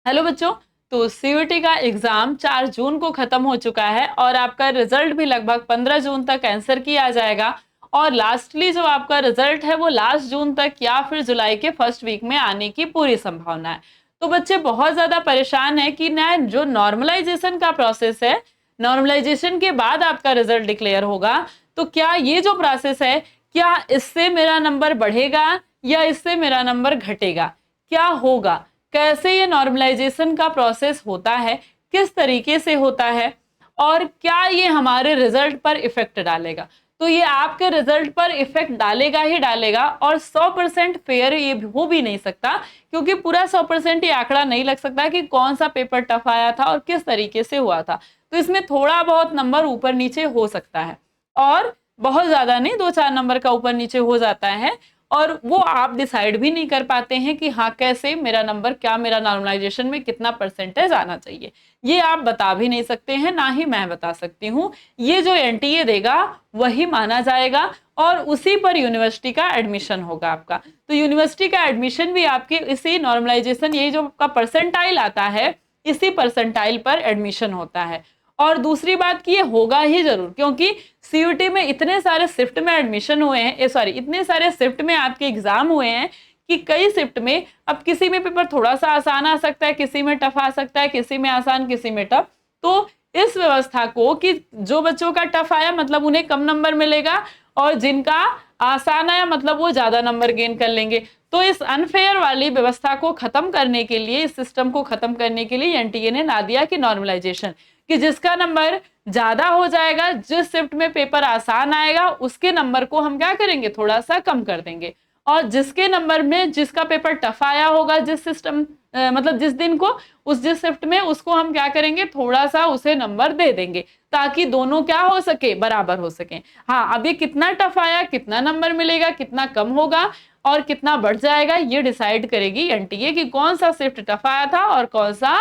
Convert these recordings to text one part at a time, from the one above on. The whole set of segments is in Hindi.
हेलो बच्चों, तो सीयूईटी का एग्जाम 4 जून को खत्म हो चुका है और आपका रिजल्ट भी लगभग 15 जून तक आंसर किया जाएगा और लास्टली जो आपका रिजल्ट है वो लास्ट जून तक या फिर जुलाई के फर्स्ट वीक में आने की पूरी संभावना है। तो बच्चे बहुत ज्यादा परेशान है कि ना जो नॉर्मलाइजेशन का प्रोसेस है, नॉर्मलाइजेशन के बाद आपका रिजल्ट डिक्लेयर होगा, तो क्या ये जो प्रोसेस है, क्या इससे मेरा नंबर बढ़ेगा या इससे मेरा नंबर घटेगा, क्या होगा, कैसे ये नॉर्मलाइजेशन का प्रोसेस होता है, किस तरीके से होता है और क्या ये हमारे रिजल्ट पर इफेक्ट डालेगा। तो ये आपके रिजल्ट पर इफेक्ट डालेगा ही डालेगा और 100% फेयर ये हो भी नहीं सकता, क्योंकि पूरा 100% ये आंकड़ा नहीं लग सकता कि कौन सा पेपर टफ आया था और किस तरीके से हुआ था। तो इसमें थोड़ा बहुत नंबर ऊपर नीचे हो सकता है और बहुत ज्यादा नहीं, 2-4 नंबर का ऊपर नीचे हो जाता है और वो आप डिसाइड भी नहीं कर पाते हैं कि हाँ कैसे मेरा नंबर, क्या मेरा नॉर्मलाइजेशन में कितना परसेंटेज आना चाहिए, ये आप बता भी नहीं सकते हैं, ना ही मैं बता सकती हूँ। ये जो एनटीए देगा वही माना जाएगा और उसी पर यूनिवर्सिटी का एडमिशन होगा आपका। तो यूनिवर्सिटी का एडमिशन भी आपके इसी नॉर्मलाइजेशन, ये जो का परसेंटाइल आता है, इसी परसेंटाइल पर एडमिशन होता है। और दूसरी बात कि ये होगा ही जरूर, क्योंकि सीयूटी में इतने सारे शिफ्ट में एडमिशन हुए हैं, सॉरी इतने सारे शिफ्ट में आपके एग्जाम हुए हैं कि कई शिफ्ट में अब किसी में पेपर थोड़ा सा आसान आ सकता है, किसी में टफ आ सकता है, किसी में आसान, किसी में टफ। तो इस व्यवस्था को कि जो बच्चों का टफ आया मतलब उन्हें कम नंबर मिलेगा और जिनका आसान आया मतलब वो ज्यादा नंबर गेन कर लेंगे। तो इस अनफेयर वाली व्यवस्था को खत्म करने के लिए, इस सिस्टम को खत्म करने के लिए एनटीए ने ला दिया कि नॉर्मलाइजेशन, कि जिसका नंबर ज्यादा हो जाएगा, जिस शिफ्ट में पेपर आसान आएगा उसके नंबर को हम क्या करेंगे, थोड़ा सा कम कर देंगे, और जिसके नंबर में जिसका पेपर टफ आया होगा, जिस सिस्टम मतलब जिस दिन को जिस शिफ्ट में, उसको हम क्या करेंगे, थोड़ा सा उसे नंबर दे देंगे ताकि दोनों क्या हो सके, बराबर हो सके। हाँ, अब ये कितना टफ आया, कितना नंबर मिलेगा, कितना कम होगा और कितना बढ़ जाएगा, ये डिसाइड करेगी एनटीए कि कौन सा शिफ्ट टफ आया था और कौन सा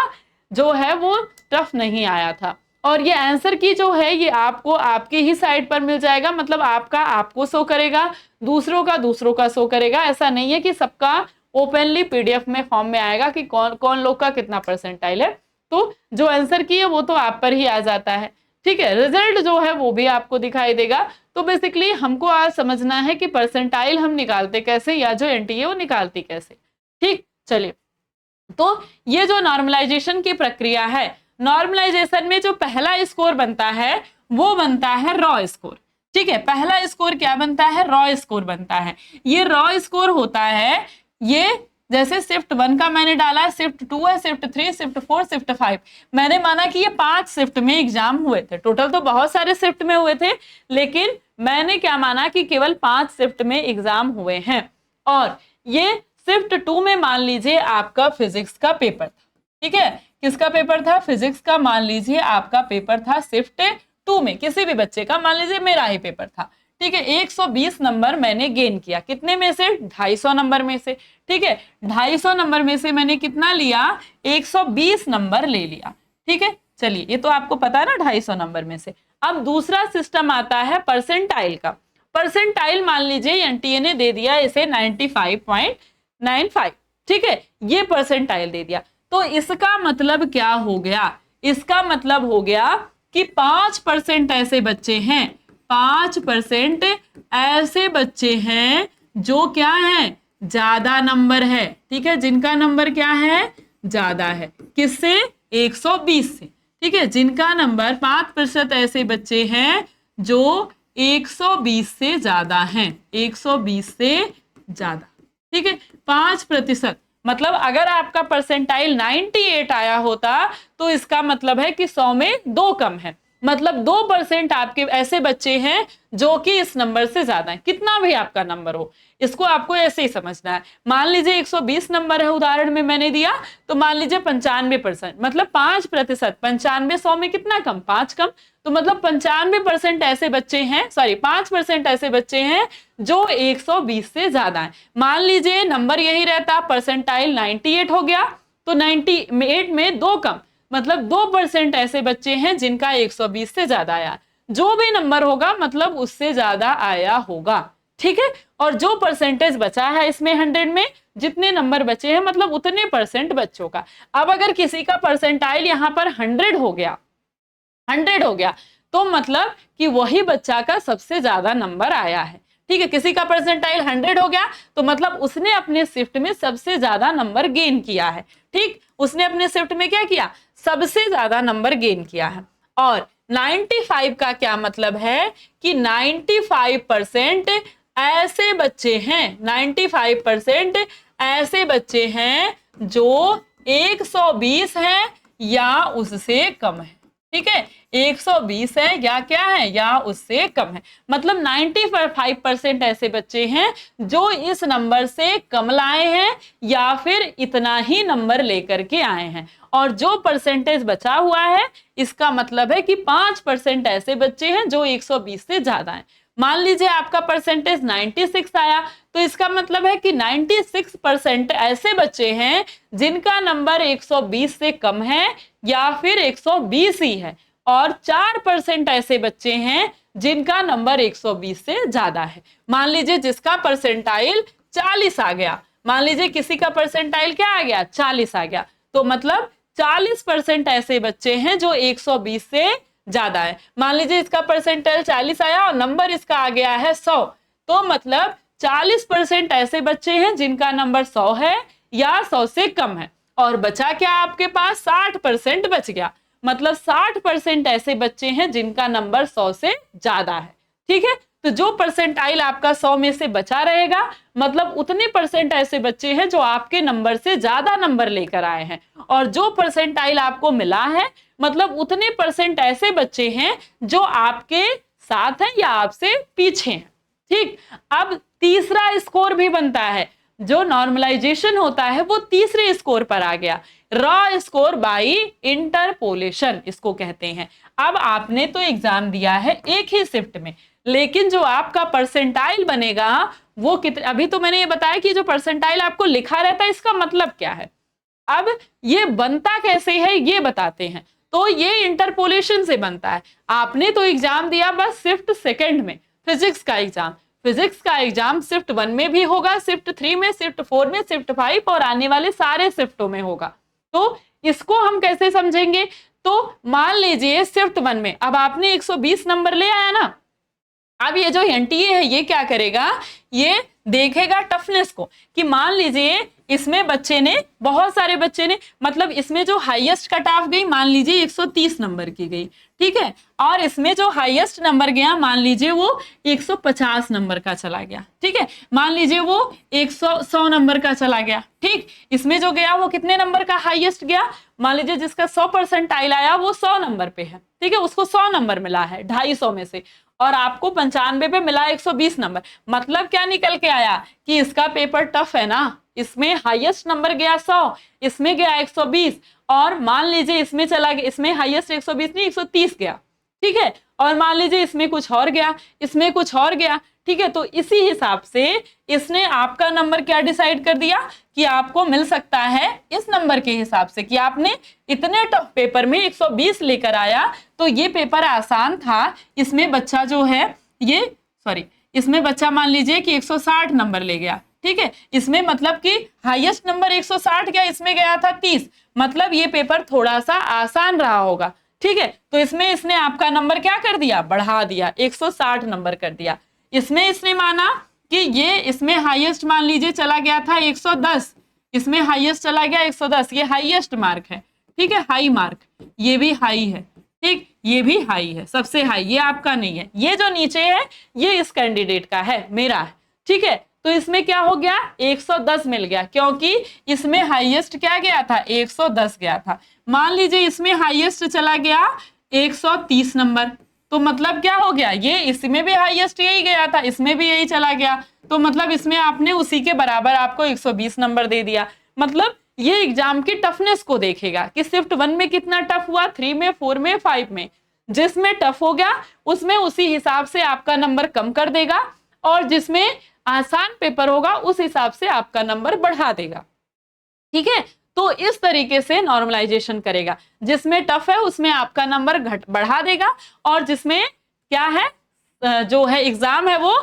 जो है वो टफ नहीं आया था। और ये आंसर की जो है ये आपको आपके ही साइड पर मिल जाएगा, मतलब आपका आपको शो करेगा, दूसरों का शो करेगा। ऐसा नहीं है कि सबका ओपनली पीडीएफ में फॉर्म में आएगा कि कौन कौन लोग का कितना परसेंटाइल है। तो जो आंसर की है वो तो आप पर ही आ जाता है, ठीक है। रिजल्ट जो है वो भी आपको दिखाई देगा। तो बेसिकली हमको आज समझना है कि परसेंटाइल हम निकालते कैसे, या जो एनटीए वो निकालती कैसे। ठीक, चलिए। तो ये जो नॉर्मलाइजेशन की प्रक्रिया है, नॉर्मलाइजेशन में जो पहला स्कोर बनता है वो बनता है रॉ स्कोर, ठीक है। पहला स्कोर क्या बनता है, रॉ स्कोर बनता है। ये रॉ स्कोर होता है, ये जैसे शिफ्ट 1 का मैंने डाला, शिफ्ट 2 है, शिफ्ट 3, शिफ्ट 4, शिफ्ट 5। मैंने माना कि ये 5 शिफ्ट में एग्जाम हुए थे, टोटल तो बहुत सारे शिफ्ट में हुए थे, लेकिन मैंने क्या माना कि केवल 5 शिफ्ट में एग्जाम हुए हैं। और ये शिफ्ट 2 में मान लीजिए आपका फिजिक्स का पेपर था, ठीक है। किसका पेपर था, फिजिक्स का। मान लीजिए आपका पेपर था शिफ्ट 2 में, किसी भी बच्चे का, मान लीजिए मेरा ही पेपर था, ठीक है। 120 नंबर मैंने गेन किया, कितने में से, 250 नंबर में से, ठीक है। 250 नंबर में से मैंने कितना लिया, 120 नंबर ले लिया, ठीक है। चलिए, ये तो आपको पता है ना, 250 नंबर में से। अब दूसरा सिस्टम आता है परसेंटाइल का। परसेंटाइल मान लीजिए एनटीए ने दे दिया इसे 95.95, ठीक है, ये परसेंटाइल दे दिया। तो इसका मतलब क्या हो गया, इसका मतलब हो गया कि 5% ऐसे बच्चे हैं, 5% ऐसे बच्चे हैं जो क्या है, ज्यादा नंबर है, ठीक है, जिनका नंबर क्या है, ज्यादा है। किससे, 120 से, ठीक है। जिनका नंबर 5% ऐसे बच्चे हैं जो 120 से ज्यादा हैं, 120 से ज्यादा, ठीक है। 5%, मतलब अगर आपका परसेंटाइल 98 आया होता तो इसका मतलब है कि 100 में 2 कम है, मतलब 2% आपके ऐसे बच्चे हैं जो कि इस नंबर से ज्यादा है, कितना भी आपका नंबर हो। इसको आपको ऐसे ही समझना है। मान लीजिए 120 नंबर है, उदाहरण में मैंने दिया, तो मान लीजिए 95%, मतलब 5%, 95 100 में कितना कम, 5 कम। तो मतलब 95% ऐसे बच्चे हैं, सॉरी 5% ऐसे बच्चे हैं जो 120 से ज्यादा है। मान लीजिए नंबर यही रहता, परसेंटाइल 98 हो गया, तो 98 में 2 कम, मतलब 2% ऐसे बच्चे हैं जिनका 120 से ज्यादा आया। जो भी नंबर होगा मतलब उससे ज्यादा आया होगा, ठीक है। और जो परसेंटेज बचा है इसमें 100 में जितने नंबर बचे हैं मतलब उतने परसेंट बच्चों का। अब अगर किसी का परसेंटाइल यहाँ पर 100 हो गया, 100 हो गया, तो मतलब कि वही बच्चा का सबसे ज्यादा नंबर आया है। ठीक है, किसी का परसेंटाइल 100 हो गया तो मतलब उसने अपने शिफ्ट में सबसे ज्यादा नंबर गेन किया है। ठीक, उसने अपने शिफ्ट में क्या किया, सबसे ज्यादा नंबर गेन किया है। और 95 का क्या मतलब है कि 95% ऐसे बच्चे हैं, 95% ऐसे बच्चे हैं जो 120 हैं या उससे कम है। ठीक है, 120 है या क्या है या उससे कम है, मतलब 95% ऐसे बच्चे हैं जो इस नंबर से कम लाए हैं या फिर इतना ही नंबर लेकर के आए हैं। और जो परसेंटेज बचा हुआ है इसका मतलब है कि 5% ऐसे बच्चे हैं जो 120 से ज्यादा हैं। मान लीजिए आपका परसेंटेज 96 आया तो इसका मतलब है कि 96% ऐसे बच्चे हैं जिनका नंबर 120 से कम है या फिर 120 ही है। और 4% ऐसे बच्चे हैं जिनका नंबर 120 से ज्यादा है। मान लीजिए जिसका परसेंटाइल 40 आ गया, मान लीजिए किसी का परसेंटाइल क्या आ गया, 40 आ गया, तो मतलब 40% ऐसे बच्चे हैं जो 120 से ज्यादा है। मान लीजिए इसका परसेंटाइल 40 आया और नंबर इसका आ गया है 100, तो मतलब 40% ऐसे बच्चे हैं जिनका नंबर 100 है या 100 से कम है। और बचा क्या आपके पास, 60% बच गया, मतलब 60% ऐसे बच्चे हैं जिनका नंबर 100 से ज्यादा है। ठीक है, तो जो परसेंटाइल आपका 100 में से बचा रहेगा मतलब उतने परसेंट ऐसे बच्चे हैं जो आपके नंबर से ज्यादा नंबर लेकर आए हैं। और जो परसेंटाइल आपको मिला है मतलब उतने परसेंट ऐसे बच्चे हैं जो आपके साथ हैं या आपसे पीछे हैं। ठीक, अब तीसरा स्कोर भी बनता है, जो नॉर्मलाइजेशन होता है वो तीसरे स्कोर पर आ गया, रॉ स्कोर बाय इंटरपोलेशन इसको कहते हैं। अब आपने तो एग्जाम दिया है एक ही शिफ्ट में, लेकिन जो आपका परसेंटाइल बनेगा वो कितने, अभी तो मैंने ये बताया कि जो परसेंटाइल आपको लिखा रहता है इसका मतलब क्या है, अब ये बनता कैसे है ये बताते हैं। तो ये इंटरपोलेशन से बनता है। आपने तो एग्जाम दिया बस शिफ्ट सेकंड में फिजिक्स का एग्जाम, फिजिक्स का एग्जाम शिफ्ट 1 में भी होगा, शिफ्ट 3 में, शिफ्ट 4 में, शिफ्ट 5 और आने वाले सारे शिफ्टों में होगा। तो इसको हम कैसे समझेंगे, तो मान लीजिए शिफ्ट 1 में अब आपने 120 नंबर ले आया ना, अब ये जो एनटीए है ये क्या करेगा, ये देखेगा टफनेस को, कि मान लीजिए इसमें बच्चे ने, बहुत सारे बच्चे ने, मतलब इसमें जो हाईएस्ट कट ऑफ गई मान लीजिए 130 नंबर की गई, ठीक है, और इसमें जो हाईएस्ट नंबर गया मान लीजिए वो 150 नंबर का चला गया, ठीक है, मान लीजिए वो 100 नंबर का चला गया। ठीक, इसमें जो गया वो कितने नंबर का हाईएस्ट गया, मान लीजिए जिसका 100% आया वो 100 नंबर पे है, ठीक है, उसको 100 नंबर मिला है 250 में से, और आपको 95 पे मिला 120 नंबर। मतलब क्या निकल के आया कि इसका पेपर टफ है ना, इसमें हाईएस्ट नंबर गया 100, इसमें गया 120, और मान लीजिए इसमें चला गया, इसमें हाईएस्ट 120 नहीं 130 गया, ठीक है, और मान लीजिए इसमें कुछ और गया, इसमें कुछ और गया, ठीक है, तो इसी हिसाब से इसने आपका नंबर क्या डिसाइड कर दिया कि आपको मिल सकता है इस नंबर के हिसाब से, कि आपने इतने टफ पेपर में 120 लेकर आया तो ये पेपर आसान था, इसमें बच्चा जो है ये इसमें बच्चा मान लीजिए कि 160 नंबर ले गया, ठीक है, इसमें मतलब कि हाईएस्ट नंबर 160 गया, इसमें गया था 30, मतलब ये पेपर थोड़ा सा आसान रहा होगा, ठीक है, तो इसमें इसने आपका नंबर क्या कर दिया, बढ़ा दिया, 160 नंबर कर दिया। इसमें इसने माना कि ये इसमें हाईएस्ट मान लीजिए चला गया था 110, इसमें हाईएस्ट चला गया 110, ये हाईएस्ट मार्क है, ठीक है, हाई मार्क, ये भी हाई है, ठीक, ये भी हाई है, सबसे हाई, ये आपका नहीं है, ये जो नीचे है ये इस कैंडिडेट का है, मेरा है, ठीक है, तो इसमें क्या हो गया 110 मिल गया, क्योंकि इसमें हाईएस्ट क्या गया था 110 गया था। मान लीजिए इसमें हाईएस्ट चला गया 130 नंबर, तो मतलब क्या हो गया, ये इसमें भी हाईएस्ट यही गया था, इसमें भी यही चला गया, तो मतलब इसमें आपने उसी के बराबर आपको 120 नंबर दे दिया। मतलब ये एग्जाम की टफनेस को देखेगा कि शिफ्ट 1 में कितना टफ हुआ, 3 में, 4 में, 5 में, जिसमें टफ हो गया उसमें उसी हिसाब से आपका नंबर कम कर देगा, और जिसमें आसान पेपर होगा उस हिसाब से आपका नंबर बढ़ा देगा, ठीक है। तो इस तरीके से नॉर्मलाइजेशन करेगा, जिसमें टफ है उसमें आपका नंबर बढ़ा देगा, और जिसमें क्या है जो है एग्जाम है वो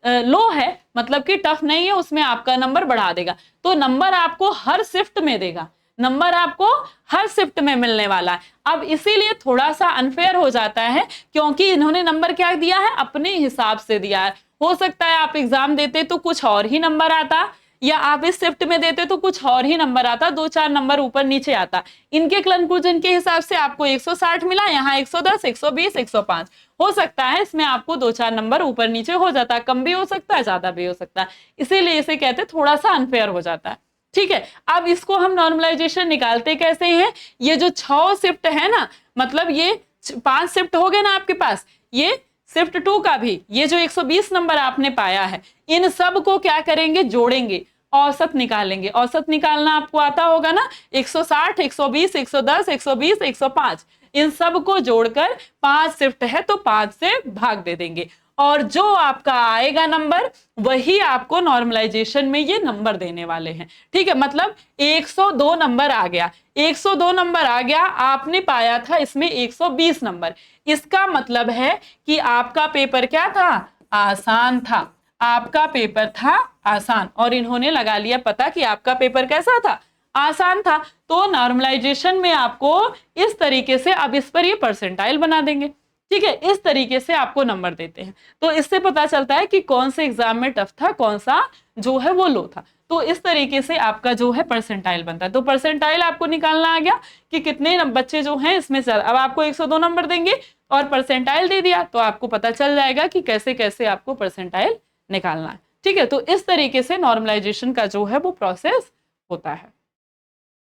लो है, मतलब कि टफ नहीं है, उसमें आपका नंबर बढ़ा देगा। तो नंबर आपको हर शिफ्ट में देगा, नंबर आपको हर शिफ्ट में मिलने वाला है। अब इसीलिए थोड़ा सा अनफेयर हो जाता है, क्योंकि इन्होंने नंबर क्या दिया है, अपने हिसाब से दिया है। हो सकता है आप एग्जाम देते तो कुछ और ही नंबर आता, या आप इस शिफ्ट में देते तो कुछ और ही नंबर आता, 2-4 नंबर ऊपर नीचे आता। इनके कंक्लूजन के हिसाब से आपको 160 मिला, यहाँ 110, 120, 105। हो सकता है इसमें आपको 2-4 नंबर ऊपर नीचे हो जाता है, कम भी हो सकता है, ज्यादा भी हो सकता है, इसीलिए इसे कहते हैं थोड़ा सा अनफेयर हो जाता है। ठीक है, अब इसको हम नॉर्मलाइजेशन निकालते कैसे हैं? ये जो 6 शिफ्ट है ना, मतलब ये 5 शिफ्ट हो गए ना आपके पास, ये शिफ्ट 2 का भी ये जो 120 नंबर आपने पाया है, इन सब को क्या करेंगे, जोड़ेंगे, औसत निकालेंगे। औसत निकालना आपको आता होगा ना, 160, 120, 110, 120, 105, इन सब को जोड़कर 5 शिफ्ट है तो 5 से भाग दे देंगे, और जो आपका आएगा नंबर वही आपको नॉर्मलाइजेशन में ये नंबर देने वाले हैं। ठीक है, मतलब 102 नंबर आ गया, 102 नंबर आ गया, आपने पाया था इसमें 120 नंबर। इसका मतलब है कि आपका पेपर क्या था, आसान था, आपका पेपर था आसान, और इन्होंने लगा लिया पता कि आपका पेपर कैसा था, आसान था। तो नॉर्मलाइजेशन में आपको इस तरीके से, अब इस पर ये परसेंटाइल बना देंगे। ठीक है, इस तरीके से आपको नंबर देते हैं। तो इससे पता चलता है कि कौन से एग्जाम में टफ था, कौन सा जो है वो लो था। तो इस तरीके से आपका जो है परसेंटाइल बनता है। तो परसेंटाइल आपको निकालना आ गया कि कितने बच्चे जो हैं इसमें से, अब आपको 102 नंबर देंगे और परसेंटाइल दे दिया, तो आपको पता चल जाएगा कि कैसे कैसे आपको परसेंटाइल निकालना है। ठीक है, तो इस तरीके से नॉर्मलाइजेशन का जो है वो प्रोसेस होता है।